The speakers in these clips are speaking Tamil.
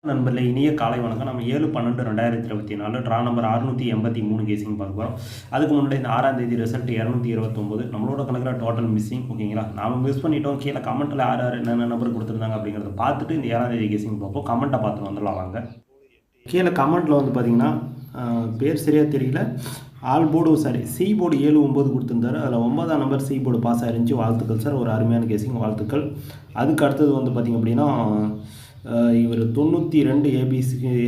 நண்பர்களே, இனிய காலை வணக்கம். நம்ம 7/12/2024 ட்ரா நம்பர் 683 கேசிங் பார்க்க போகிறோம். அதுக்கு முன்னாடி இந்த 6ஆம் தேதி ரிசல்ட் 229 நம்மளோட கணக்கில் டோட்டல் மிஸ்ஸிங். ஓகேங்களா, நாம் மிஸ் பண்ணிட்டோம். கீழே கமெண்ட்டில் யார் யார் என்னென்ன நம்பர் கொடுத்துருந்தாங்க அப்படிங்கிறத பார்த்துட்டு இந்த 7ஆம் தேதி கேசிங் பார்ப்போம். கமெண்ட்டை பார்த்துட்டு வந்துடலாம் வாங்க. கீழே கமெண்ட்டில் வந்து பார்த்தீங்கன்னா பேர் சரியாக தெரியல, all board sorry C board 7-9 கொடுத்துருந்தாரு. அதில் 9ஆம் நம்பர் சி போர்டு பாஸ் ஆயிருந்துச்சு. வாழ்த்துக்கள் சார், ஒரு அருமையான கேசிங், வாழ்த்துக்கள். அதுக்கு அடுத்தது வந்து பார்த்திங்க அப்படின்னா இவர் 92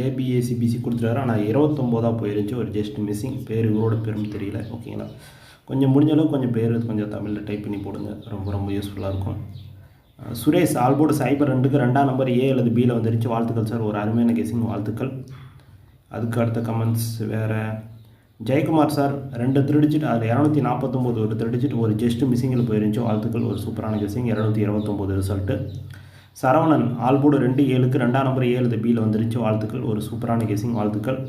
ஏபிஏசிபிசி கொடுத்துட்டாரு. ஆனால் 29 போயிருந்துச்சு, ஒரு ஜஸ்ட் மிஸ்ஸிங். பேர் இவரோட பேரும் தெரியல. ஓகேங்களா, கொஞ்சம் முடிஞ்ச அளவுக்கு கொஞ்சம் பேர் கொஞ்சம் தமிழில் டைப் பண்ணி போடுங்க, ரொம்ப யூஸ்ஃபுல்லாக இருக்கும். சுரேஷ் ஆல்போர்டு சைபர் 2க்கு 2ஆம் நம்பர் ஏ அல்லது பியில் வந்துருச்சு. வாழ்த்துக்கள் சார், ஒரு அருமையான கேசிங், வாழ்த்துக்கள். அதுக்கு அடுத்த கமெண்ட்ஸ் வேறு. ஜெயக்குமார் சார் 2 3 அதில் 249 ஒரு 3 ஒரு ஜஸ்ட் மிஸ்ஸிங்கில் போயிருந்துச்சு. வாழ்த்துக்கள், ஒரு சூப்பரான கேசிங், 229 ரிசல்ட்டு. சரவணன் ஆல்போர்டு 2-7க்கு 2ஆம் நம்பர் ஏ அல்லது பியில் வந்துருச்சு. வாழ்த்துக்கள், ஒரு சூப்பரான கேசிங், வாழ்த்துக்கள்.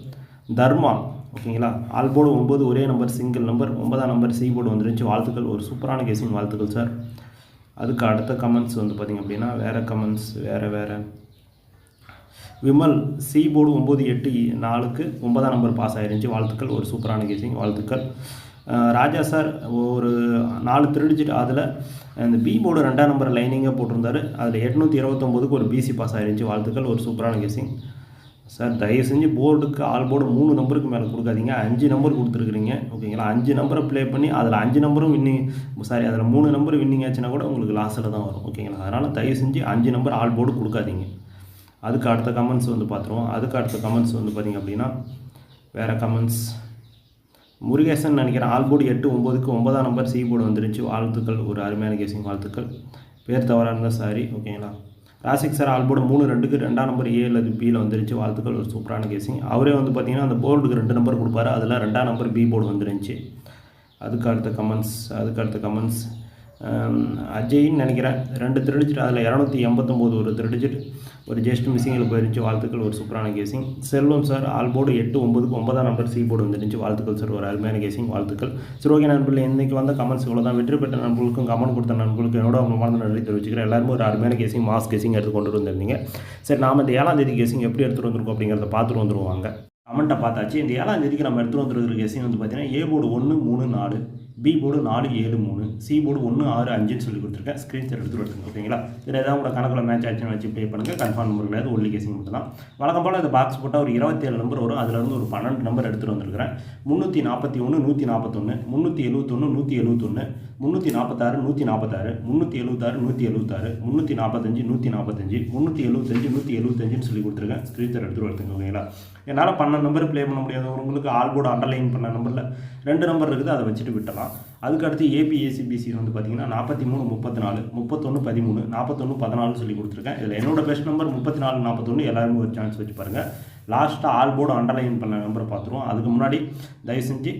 தர்மா ஓகேங்களா, ஆல்போர்டு 9 ஒரே நம்பர் சிங்கிள் நம்பர் 9ஆம் நம்பர் சி போர்டு வந்துருச்சு. வாழ்த்துக்கள், ஒரு சூப்பரான கேசிங், வாழ்த்துக்கள் சார். அதுக்கு அடுத்த கமெண்ட்ஸ் வந்து பார்த்திங்க அப்படின்னா வேறு கமெண்ட்ஸ் வேறு. விமல் சி போர்டு 9-8-4க்கு 9ஆம் நம்பர் பாஸ் ஆயிருந்துச்சு. வாழ்த்துக்கள், ஒரு சூப்பரான கேசிங், வாழ்த்துக்கள். ராஜா சார் ஒரு 4 3 அதில் இந்த பி போர்டு 2ஆம் நம்பர் லைனிங்காக போட்டிருந்தார். அதில் 829க்கு ஒரு பிசி பாஸ் ஆயிருந்துச்சு. வாழ்த்துக்கள், ஒரு சூப்பரான கேசிங் சார். தயவு செஞ்சு போர்டுக்கு ஆல் போர்டு 3 நம்பருக்கு மேலே கொடுக்காதீங்க, 5 நம்பர் கொடுத்துருக்குறீங்க. ஓகேங்களா, 5 நம்பரை ப்ளே பண்ணி அதில் 5 நம்பரும் வின்னிங் அதில் 3 நம்பர் வின்னிங் ஆச்சுன்னா கூட உங்களுக்கு லாஸில் தான் வரும். ஓகேங்களா, அதனால் தயவு செஞ்சு 5 நம்பர் ஆல் போர்டு கொடுக்காதீங்க. அதுக்கு அடுத்த கமெண்ட்ஸ் வந்து பார்த்துருவோம். அதுக்கு அடுத்த கமெண்ட்ஸ் வந்து பார்த்திங்க அப்படின்னா வேறு கமெண்ட்ஸ். முருகேசன் நினைக்கிறேன் ஆல்போர்டு 8-9க்கு 9ஆம் நம்பர் சி போர்டு வந்துருச்சு. வாழ்த்துக்கள், ஒரு அருமையான கேசிங், வாழ்த்துக்கள். பேர் தவறாக இருந்தால் சாரி. ஓகேங்களா, ராசிக் சார் ஆல்போர்டு 3-2க்கு 2ஆம் நம்பர் ஏ அல்லது பியில் வந்துருச்சு. வாழ்த்துக்கள், ஒரு சூப்பரான கேசிங். அவரே வந்து பார்த்திங்கன்னா அந்த போர்டுக்கு 2 நம்பர் கொடுப்பாரு, அதில் 2ஆம் நம்பர் பி போர்டு வந்துருந்துச்சு. அதுக்கு அடுத்த கமெண்ட்ஸ் அஜய்ன்னு நினைக்கிறேன் 2 3 அதில் 289 ஒரு 3 ஒரு ஜஸ்ட் மிஸ்ஸிங்கில் போயிருந்துச்சு. வாழ்த்துக்கள், ஒரு சூப்பரான கேசிங். செல்வம் சார் ஆல்போர்டு 8-9க்கு 9ஆம் நம்பர் சி போர்டு வந்துருந்துச்சு. வாழ்த்துக்கள் சார், ஒரு அருமையான கேசிங், வாழ்த்துக்கள். சரி, ஓகே நண்பர்கள், இன்றைக்கி வந்த கமெண்ட்ஸ் இவ்வளோ தான். வெற்றி பெற்ற நண்பர்களுக்கும் கமெண்ட் கொடுத்த நண்பர்களுக்கும் என்னோட மனது நன்றி தெரிவிச்சுக்கிறேன். எல்லாருமே ஒரு அருமையான கேசிங், மாஸ் கேசிங் எடுத்து கொண்டு வந்திருந்தீங்க. சரி, நாம் இந்த 7ஆம் தேதி கேசிங் எப்படி எடுத்துகிட்டு வந்திருக்கோம் அப்படிங்கிறத பார்த்துட்டு வந்துருவாங்க. கமெண்ட்டை பார்த்தாச்சு. இந்த 7ஆம் தேதிக்கு நம்ம எடுத்துகிட்டு வந்துருக்கிற கேசிங் வந்து பார்த்தீங்கன்னா A board 1-3-4 B board 4-7-3 C board 1-6-5ன்னு சொல்லி கொடுத்துருக்கேன். ஸ்க்ரீன்ஷாட் எடுத்துகிட்டு எடுத்துங்க. ஓகேங்களா, இதில் ஏதாவது உங்களோட கணக்கில் மேட்ச் ஆச்சுன்னு வச்சு ப்ளே பண்ணுங்கள். கன்ஃபார்ம் நம்பர் கிடையாது, ஒன்லி கேசிங் மட்டும் தான். வழக்கம் போல் இந்த பாக்ஸ் போட்டால் ஒரு 27 நம்பர் வரும். அதிலிருந்து ஒரு 12 நம்பர் எடுத்துகிட்டு வந்திருக்கிறேன். 341 141 371 171 346 146 376 176 345 145 375 175ன்னு சொல்லி கொடுத்துருக்கேன். ஸ்க்ரீன்ஷாட் எடுத்துகிட்டு எடுத்துங்க. ஓகேங்களா, என்னால் 12 நம்பர் ப்ளே பண்ண முடியாது. உங்களுக்கு ஆல் போர்டு அண்டர்லைன் பண்ண நம்பரில் 2 நம்பர் இருக்குது, அதை வச்சுட்டு விட்டலாம். அதுக்கடுத்து ஏபிஏசிபிசி வந்து பார்த்தீங்கன்னா 43 34 31 13 41 14 சொல்லி கொடுத்துருக்கேன். இதில் என்னோட பெஸ்ட் நம்பர் 34 41. எல்லாருமே ஒரு சான்ஸ் வச்சு பாருங்கள். லாஸ்ட்டாக ஆல் போர்டு அண்டர்லைன் பண்ண நம்பரை பார்த்துருவோம். அதுக்கு முன்னாடி தயவு செஞ்சு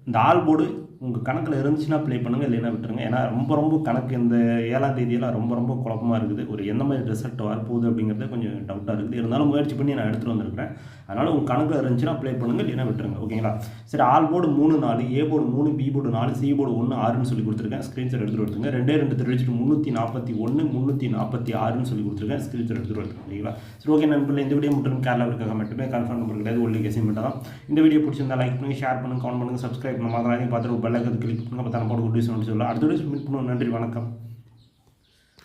இந்த ஆல் போர்டு உங்கள் கணக்கில் இருந்துச்சுன்னா ப்ளே பண்ணுங்கள், இல்லைன்னா விட்டுருங்க. ஏன்னா ரொம்ப கணக்கு இந்த 7ஆம் தேதியெல்லாம் ரொம்ப குழப்பமாக இருக்குது. ஒரு எந்த மாதிரி ரிசல்ட் வரப்போகுது அப்படிங்கிறது கொஞ்சம் டவுட்டாக இருக்குது. இருந்தாலும் முயற்சி பண்ணி நான் எடுத்துகிட்டு வந்திருக்கிறேன். அதனால் உங்கள் கணக்கில் இருந்துச்சுன்னா ப்ளே பண்ணுங்கள், இல்லைன்னா விட்டுருங்க. ஓகேங்களா, சரி. All board 3-4 A board 3 B board 4 C board 1-6ன்னு சொல்லி கொடுத்துருக்கேன். ஸ்க்ரீன்ஷாட் எடுத்துகிட்டு எடுத்துங்க. 2 3 341 346ன்னு சொல்லி கொடுத்துருக்கேன். ஸ்க்ரீன்ஷாட் எடுத்துகிட்டு எடுத்துங்க. ஓகேங்களா, சரி, ஓகே நண்பர்களே, இந்த வீடியோ மட்டும் கேரளாவுக்காக மட்டுமே, கன்ஃபார்ம் நம்பர் கிடையாது, ஒன்லி கேசிங் மட்டும் தான். இந்த வீடியோ பிடிச்சிருந்தா லைக் பண்ணுங்கள், ஷேர் பண்ணுங்கள், கமெண்ட் பண்ணுங்கள், சப்ஸ்கிரைப் பண்ண மாதிரி பார்த்துட்டு பெல் ஐக்கன் கிளிக் பண்ணுங்கள். அப்போ தான் போட குட் நியூஸ் சொல்லலாம். அடுத்த வீடியோ மீட் பண்ணுவோம். நன்றி, வணக்கம்.